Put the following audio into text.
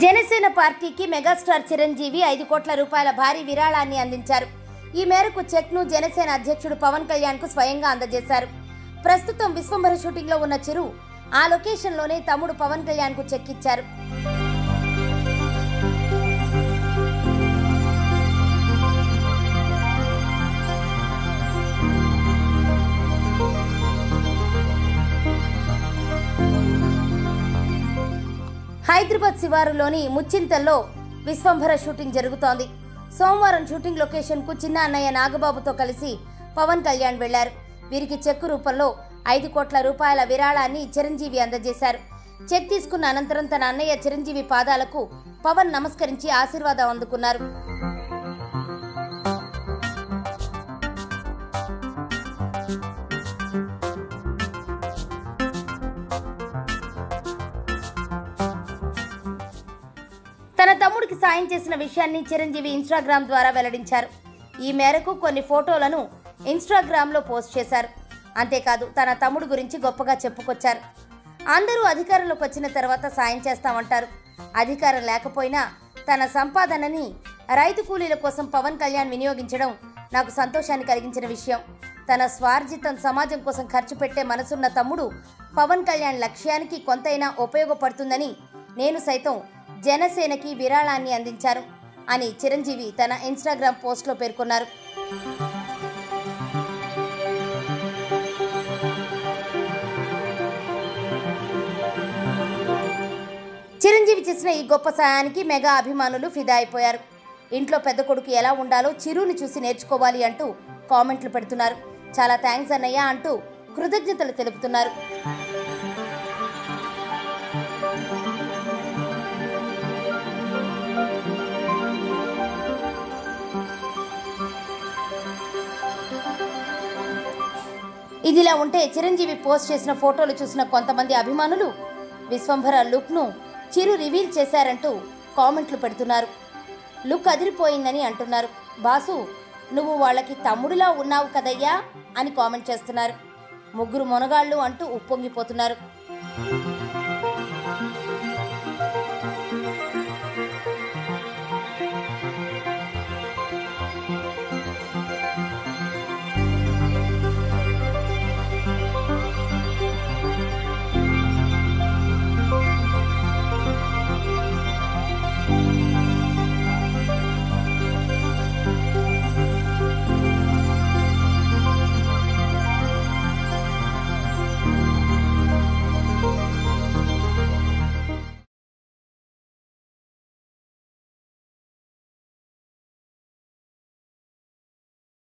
జనసేన పార్టీకి మెగాస్టార్ చిరంజీవి 5 కోట్ల రూపాయల భారీ విరాళాన్ని అందించారు. ఈ మేరకు చెక్ను జనసేన అధ్యక్షుడు పవన్ కళ్యాణ్కు స్వయంగా అందజేశారు. ప్రస్తుతం విశ్వంభర షూటింగ్లో ఉన్న చిరు ఆ లొకేషన్లోనే తమ్ముడు పవన్ కళ్యాణ్కు చెక్ ఇచ్చారు. హైదరాబాద్ శివారులోని ముచ్చింతల్లో విశ్వంభర షూటింగ్ జరుగుతోంది. సోమవారం షూటింగ్ లొకేషన్ కు చిన్న అన్నయ్య నాగబాబుతో కలిసి పవన్ కళ్యాణ్ వెళ్లారు. వీరికి చెక్కు రూపంలో 5 కోట్ల రూపాయల విరాళాన్ని చిరంజీవి అందజేశారు. చెక్ తీసుకున్న అనంతరం తన అన్నయ్య చిరంజీవి పాదాలకు పవన్ నమస్కరించి ఆశీర్వాదం అందుకున్నారు. తన తమ్ముడికి సాయం చేసిన విషయాన్ని చిరంజీవి ఇన్స్టాగ్రామ్ ద్వారా వెల్లడించారు. ఈ మేరకు కొన్ని ఫోటోలను ఇన్స్టాగ్రామ్లో పోస్ట్ చేశారు. అంతేకాదు తన తమ్ముడు గురించి గొప్పగా చెప్పుకొచ్చారు. అందరూ అధికారంలోకి వచ్చిన తర్వాత సాయం చేస్తామంటారు. అధికారం లేకపోయినా తన సంపాదనని రైతు కూలీల కోసం పవన్ కళ్యాణ్ వినియోగించడం నాకు సంతోషాన్ని కలిగించిన విషయం. తన స్వార్జితం సమాజం కోసం ఖర్చు పెట్టే మనసున్న తమ్ముడు పవన్ కళ్యాణ్ లక్ష్యానికి కొంతైనా ఉపయోగపడుతుందని నేను సైతం జనసేనకి విరాళాన్ని అందించారు అని చిరంజీవి తన ఇన్స్టాగ్రామ్ పోస్ట్లో పేర్కొన్నారు. చిరంజీవి చేసిన ఈ గొప్ప సాయానికి మెగా అభిమానులు ఫిదా అయిపోయారు. ఇంట్లో పెద్ద కొడుకు ఎలా ఉండాలో చిరుని చూసి నేర్చుకోవాలి అంటూ కామెంట్లు పెడుతున్నారు. చాలా థ్యాంక్స్ అన్నయ్య అంటూ కృతజ్ఞతలు తెలుపుతున్నారు. ఇదిలా ఉంటే చిరంజీవి పోస్ట్ చేసిన ఫోటోలు చూసిన కొంతమంది అభిమానులు విశ్వంభర లుక్ను చిరు రివీల్ చేశారంటూ కామెంట్లు పెడుతున్నారు. లుక్ అదిరిపోయిందని అంటున్నారు. బాసు నువ్వు వాళ్ళకి తమ్ముడిలా ఉన్నావు కదయ్యా అని కామెంట్ చేస్తున్నారు. ముగ్గురు మొనగాళ్ళు అంటూ ఉప్పొంగిపోతున్నారు.